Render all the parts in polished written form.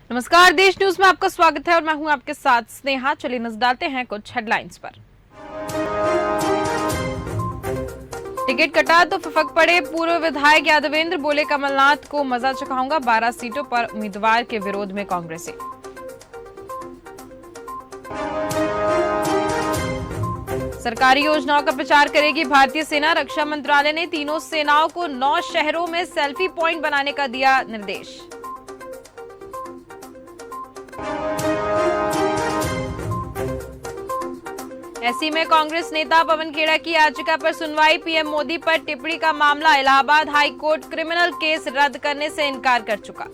नमस्कार, देश न्यूज में आपका स्वागत है और मैं हूं आपके साथ स्नेहा। चलिए नजर डालते हैं कुछ हेडलाइंस पर। टिकट कटा तो फफक पड़े पूर्व विधायक यादवेंद्र, बोले कमलनाथ को मजा चखाऊंगा। 12 सीटों पर उम्मीदवार के विरोध में कांग्रेसी। सरकारी योजनाओं का प्रचार करेगी भारतीय सेना। रक्षा मंत्रालय ने तीनों सेनाओं को 9 शहरों में सेल्फी पॉइंट बनाने का दिया निर्देश। एससी में कांग्रेस नेता पवन खेड़ा की याचिका पर सुनवाई। पीएम मोदी पर टिप्पणी का मामला। Allahabad high court criminal case रद्द करने से इनकार कर चुका।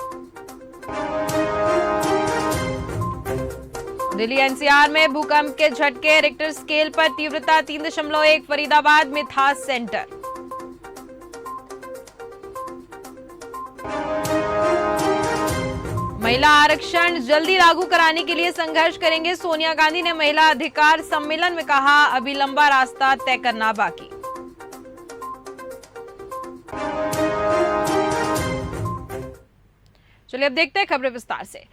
दिल्ली एनसीआर में भूकंप के झटके। रिक्टर स्केल पर तीव्रता 3.1। फरीदाबाद में था सेंटर। महिला आरक्षण जल्दी लागू कराने के लिए संघर्ष करेंगे। सोनिया गांधी ने महिला अधिकार सम्मेलन में कहा, अभी लंबा रास्ता तय करना बाकी। चलिए अब देखते हैं खबरें विस्तार से।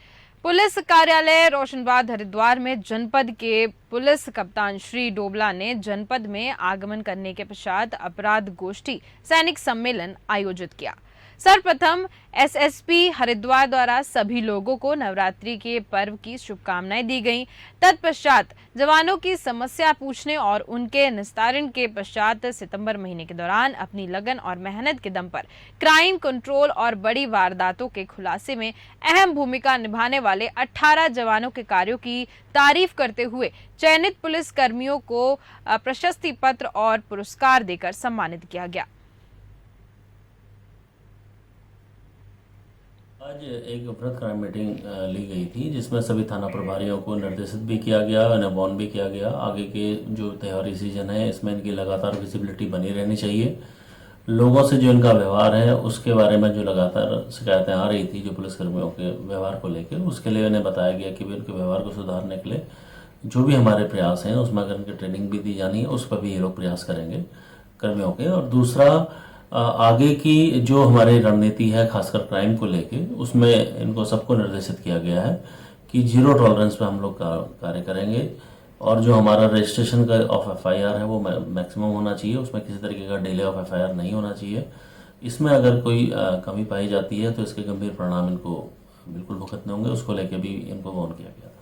पुलिस कार्यालय रोशनबाद हरिद्वार में जनपद के पुलिस कप्तान श्री डोबला ने जनपद में आगमन करने के पश्चात अपराध गोष्ठी सैनिक सम्मेलन आयोजित किया। सर्वप्रथम एसएसपी हरिद्वार द्वारा सभी लोगों को नवरात्रि के पर्व की शुभकामनाएं दी गईं। तत्पश्चात जवानों की समस्या पूछने और उनके निस्तारण के पश्चात सितंबर महीने के दौरान अपनी लगन और मेहनत के दम पर क्राइम कंट्रोल और बड़ी वारदातों के खुलासे में अहम भूमिका निभाने वाले 18 जवानों के कार्यों की तारीफ करते हुए चयनित पुलिस कर्मियों को प्रशस्ति पत्र और पुरस्कार देकर सम्मानित किया गया। आज एक वृहद क्राइम मीटिंग ली गई थी, जिसमें सभी थाना प्रभारियों को निर्देशित भी किया गया, इन्हें वार्न भी किया गया। आगे के जो त्योहारी सीजन है इसमें इनकी लगातार विजिबिलिटी बनी रहनी चाहिए। लोगों से जो इनका व्यवहार है उसके बारे में जो लगातार शिकायतें आ रही थी जो पुलिसकर्मियों के व्यवहार को लेकर, उसके लिए इन्हें बताया गया कि वे उनके व्यवहार को सुधारने के लिए जो भी हमारे प्रयास हैं उसमें अगर उनकी ट्रेनिंग भी दी जानी है उस पर भी ये लोग प्रयास करेंगे कर्मियों के। और दूसरा, आगे की जो हमारी रणनीति है खासकर क्राइम को लेके, उसमें इनको सबको निर्देशित किया गया है कि 0 टॉलरेंस पे हम लोग कार्य करेंगे। और जो हमारा रजिस्ट्रेशन का ऑफ एफआईआर है वो मैक्सिमम होना चाहिए, उसमें किसी तरीके का डिले ऑफ एफआईआर नहीं होना चाहिए। इसमें अगर कोई कमी पाई जाती है तो इसके गंभीर परिणाम इनको बिल्कुल भुगतने होंगे, उसको लेके भी इनको वार्न किया गया था।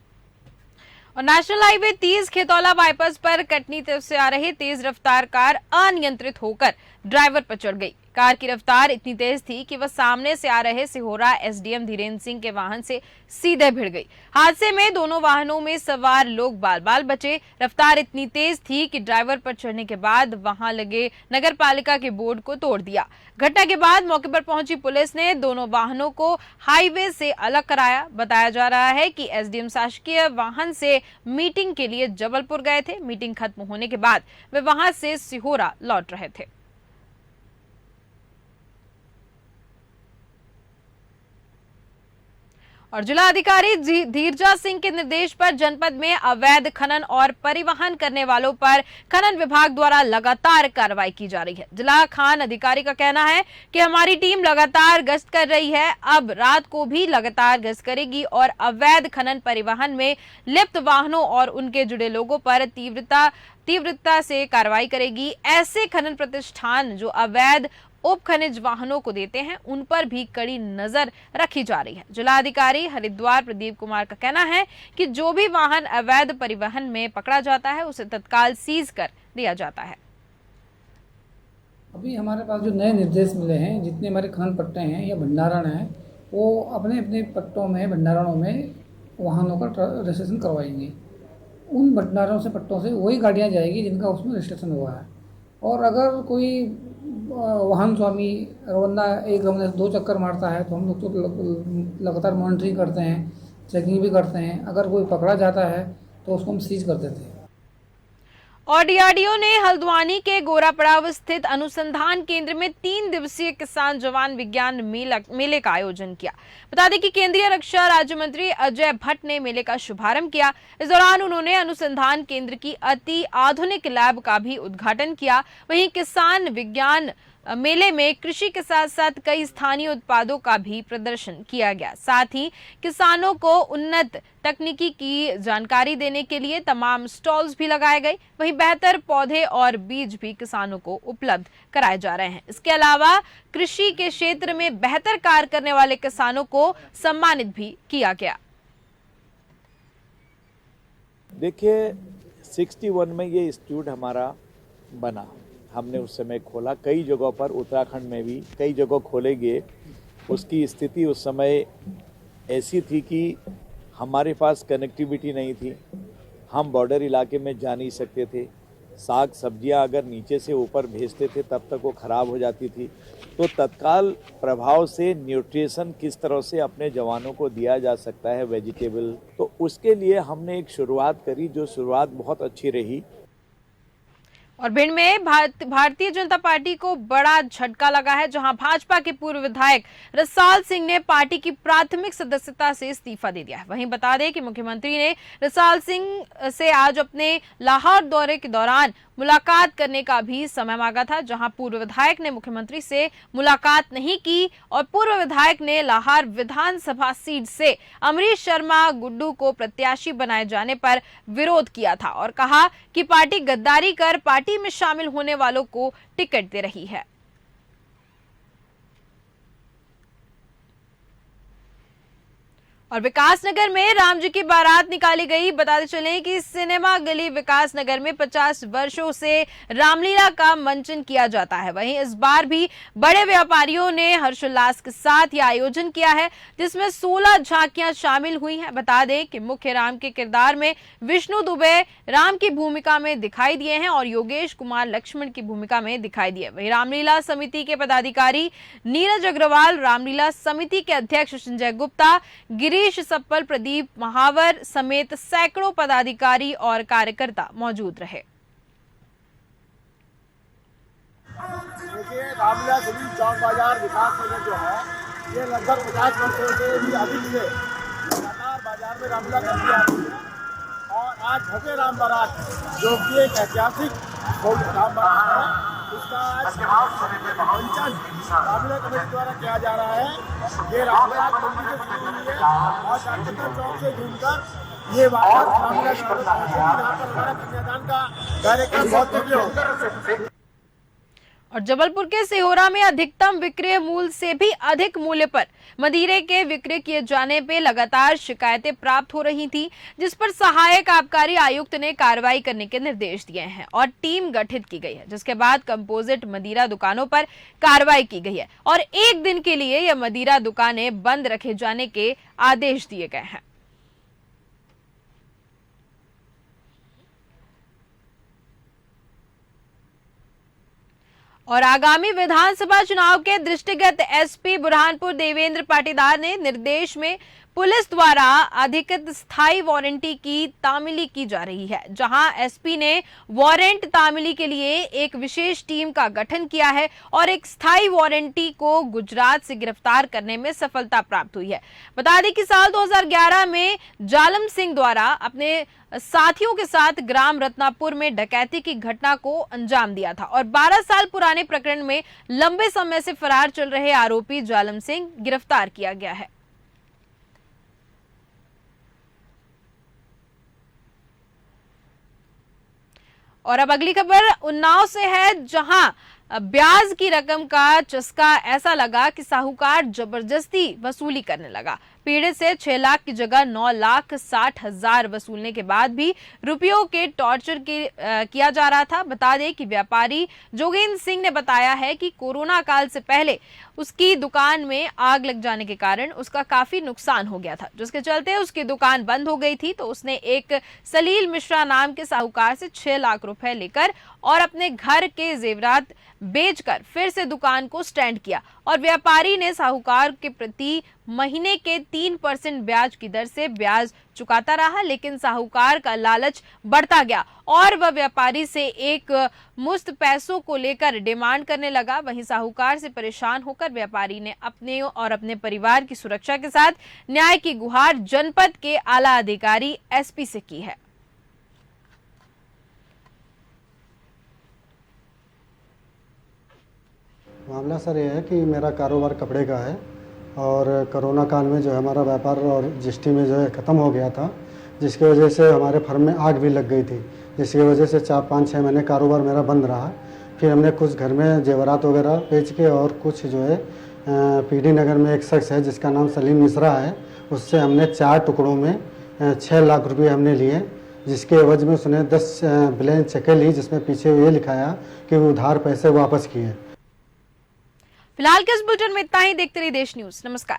और नेशनल हाईवे 30 खेतौला बाईपास पर कटनी तरफ से आ रही तेज रफ्तार कार अनियंत्रित होकर ड्राइवर पर चढ़ गई। कार की रफ्तार इतनी तेज थी कि वह सामने से आ रहे सिहोरा एसडीएम धीरेन्द्र सिंह के वाहन से सीधे भिड़ गई। हादसे में दोनों वाहनों में सवार लोग बाल बाल बचे। रफ्तार इतनी तेज थी कि ड्राइवर पर चढ़ने के बाद वहां लगे नगर पालिका के बोर्ड को तोड़ दिया। घटना के बाद मौके पर पहुंची पुलिस ने दोनों वाहनों को हाईवे से अलग कराया। बताया जा रहा है कि एसडीएम शासकीय वाहन से मीटिंग के लिए जबलपुर गए थे। मीटिंग खत्म होने के बाद वे वहां से सिहोरा लौट रहे थे। और जिलाधिकारी धीरजा सिंह के निर्देश पर जनपद में अवैध खनन और परिवहन करने वालों पर खनन विभाग द्वारा लगातार कार्रवाई की जा रही है। जिला खान अधिकारी का कहना है कि हमारी टीम लगातार गश्त कर रही है, अब रात को भी लगातार गश्त करेगी और अवैध खनन परिवहन में लिप्त वाहनों और उनके जुड़े लोगों पर तीव्रता से कार्रवाई करेगी। ऐसे खनन प्रतिष्ठान जो अवैध उप खनिज वाहनों को देते हैं उन पर भी कड़ी नजर रखी जा रही है। जिलाधिकारी हरिद्वार प्रदीप कुमार का कहना है कि जो भी वाहन अवैध परिवहन में पकड़ा जाता है उसे तत्काल सीज कर दिया जाता है। अभी हमारे पास जो नए निर्देश मिले हैं, जितने हमारे खनन पट्टे हैं या भंडारण हैं, वो अपने अपने पट्टों में भंडारणों में वाहनों का रजिस्ट्रेशन करवाएंगे। उन भंडारणों से पट्टों से वही गाड़ियाँ जाएगी जिनका उसमें रजिस्ट्रेशन हुआ है। और अगर कोई वाहन स्वामी बंदा एक दम 2 चक्कर मारता है तो हम लोग तो लगातार मॉनिटरिंग करते हैं, चेकिंग भी करते हैं। अगर कोई पकड़ा जाता है तो उसको हम सीज कर देते हैं। और डीआरडीओ ने हल्द्वानी के गोरापड़ाव स्थित अनुसंधान केंद्र में 3 दिवसीय किसान जवान विज्ञान मेले का आयोजन किया। बता दें कि केंद्रीय रक्षा राज्य मंत्री अजय भट्ट ने मेले का शुभारंभ किया। इस दौरान उन्होंने अनुसंधान केंद्र की अति आधुनिक लैब का भी उद्घाटन किया। वहीं किसान विज्ञान मेले में कृषि के साथ साथ कई स्थानीय उत्पादों का भी प्रदर्शन किया गया। साथ ही किसानों को उन्नत तकनीकी की जानकारी देने के लिए तमाम स्टॉल्स भी लगाए गए। वहीं बेहतर पौधे और बीज भी किसानों को उपलब्ध कराए जा रहे हैं। इसके अलावा कृषि के क्षेत्र में बेहतर कार्य करने वाले किसानों को सम्मानित भी किया गया। देखिए 61 में ये इंस्टीट्यूट हमारा बना, हमने उस समय खोला। कई जगहों पर उत्तराखंड में भी कई जगह खोले गए। उसकी स्थिति उस समय ऐसी थी कि हमारे पास कनेक्टिविटी नहीं थी, हम बॉर्डर इलाके में जा नहीं सकते थे। साग सब्जियां अगर नीचे से ऊपर भेजते थे तब तक वो ख़राब हो जाती थी। तो तत्काल प्रभाव से न्यूट्रिशन किस तरह से अपने जवानों को दिया जा सकता है वेजिटेबल, तो उसके लिए हमने एक शुरुआत करी, जो शुरुआत बहुत अच्छी रही। और भिंड में भारतीय जनता पार्टी को बड़ा झटका लगा है, जहां भाजपा के पूर्व विधायक रसाल सिंह ने पार्टी की प्राथमिक सदस्यता से इस्तीफा दे दिया है। वहीं बता दें कि मुख्यमंत्री ने रसाल सिंह से आज अपने लाहौर दौरे के दौरान मुलाकात करने का भी समय मांगा था, जहां पूर्व विधायक ने मुख्यमंत्री से मुलाकात नहीं की और पूर्व विधायक ने लाहौर विधानसभा सीट से अमरीश शर्मा गुड्डू को प्रत्याशी बनाए जाने पर विरोध किया था और कहा कि पार्टी गद्दारी कर पार्टी में शामिल होने वालों को टिकट दे रही है। और विकासनगर में राम जी की बारात निकाली गई। बताते चलें कि सिनेमा गली विकासनगर में 50 वर्षों से रामलीला का मंचन किया जाता है। वहीं इस बार भी बड़े व्यापारियों ने हर्षोल्लास के साथ यह आयोजन किया है, जिसमें 16 झांकियां शामिल हुई हैं। बता दें कि मुख्य राम के किरदार में विष्णु दुबे राम की भूमिका में दिखाई दिए हैं और योगेश कुमार लक्ष्मण की भूमिका में दिखाई दिए। वहीं रामलीला समिति के पदाधिकारी नीरज अग्रवाल, रामलीला समिति के अध्यक्ष संजय गुप्ता, गिरीश सप्पल, प्रदीप महावर समेत सैकड़ों पदाधिकारी और कार्यकर्ता मौजूद रहे। देखिए रामलीला समिति चौक बाजार विकासनगर जो है, ये लगभग 50 वर्षों से भी अधिक से लगातार बाजार में रामलीला करती आ रही है। और आज भव्य राम बारात, जो कि एक ऐतिहासिक राम बारात है, उसका आज मंचन रामलीला कमेटी द्वारा किया जा रहा है। ये रामलीला मंडी से शुरू हुई है और शांतिपुर चौक से घूमकर ये वापस रामलीला कमेटी पहुंचेगी, जहाँ पर हमारा कन्यादान का कार्यक्रम बहुत दिव्य होगा। और जबलपुर के सिहोरा में अधिकतम विक्रय मूल्य से भी अधिक मूल्य पर मदिरे के विक्रय किए जाने पे लगातार शिकायतें प्राप्त हो रही थी, जिस पर सहायक आबकारी आयुक्त ने कार्रवाई करने के निर्देश दिए हैं और टीम गठित की गई है, जिसके बाद कंपोजिट मदिरा दुकानों पर कार्रवाई की गई है और 1 दिन के लिए यह मदिरा दुकानें बंद रखे जाने के आदेश दिए गए हैं। और आगामी विधानसभा चुनाव के दृष्टिगत एसपी बुरहानपुर देवेंद्र पाटीदार ने निर्देश में पुलिस द्वारा अधिकृत स्थायी वारंटी की तामीली की जा रही है, जहां एसपी ने वारंट तामीली के लिए एक विशेष टीम का गठन किया है और एक स्थायी वारंटी को गुजरात से गिरफ्तार करने में सफलता प्राप्त हुई है। बता दें कि साल 2011 में जालम सिंह द्वारा अपने साथियों के साथ ग्राम रत्नापुर में डकैती की घटना को अंजाम दिया था और 12 साल पुराने प्रकरण में लंबे समय से फरार चल रहे आरोपी जालम सिंह गिरफ्तार किया गया है। और अब अगली खबर उन्नाव से है, जहां ब्याज की रकम का चस्का ऐसा लगा कि साहूकार जबरदस्ती वसूली करने लगा। पीड़ित से 6 लाख की जगह 9,60,000 वसूलने के बाद भी रुपयों के टॉर्चर किया जा रहा था। बता दें कि व्यापारी जोगेंद्र सिंह ने बताया है कि कोरोना काल से पहले उसकी दुकान में आग लग जाने के कारण उसका काफी नुकसान हो गया था, जिसके चलते उसकी दुकान बंद हो गई थी। तो उसने एक सलील मिश्रा नाम के साहूकार से 6 लाख रुपए लेकर और अपने घर के जेवरात बेचकर फिर से दुकान को स्टैंड किया और व्यापारी ने साहूकार के प्रति महीने के 3% ब्याज की दर से ब्याज चुकाता रहा, लेकिन साहूकार का लालच बढ़ता गया और वह व्यापारी से एक मुश्त पैसों को लेकर डिमांड करने लगा। वहीं साहूकार से परेशान होकर व्यापारी ने अपने और अपने परिवार की सुरक्षा के साथ न्याय की गुहार जनपद के आला अधिकारी एसपी से की है। मामला सर ये है कि मेरा कारोबार कपड़े का है और कोरोना काल में जो है हमारा व्यापार और जीएसटी में जो है ख़त्म हो गया था, जिसकी वजह से हमारे फर्म में आग भी लग गई थी, जिसकी वजह से 4-5-6 महीने कारोबार मेरा बंद रहा। फिर हमने कुछ घर में जेवरात वगैरह बेच के और कुछ जो है पीडी नगर में एक शख्स है जिसका नाम सलीम मिश्रा है, उससे हमने 4 टुकड़ों में 6 लाख रुपये हमने लिए, जिसके एवज में उसने 10 ब्लैंक चेकें ली, जिसमें पीछे ये लिखाया कि वो उधार पैसे वापस किए। फिलहाल के इस बुलेटिन में इतना ही। देखते रहिए देश न्यूज। नमस्कार।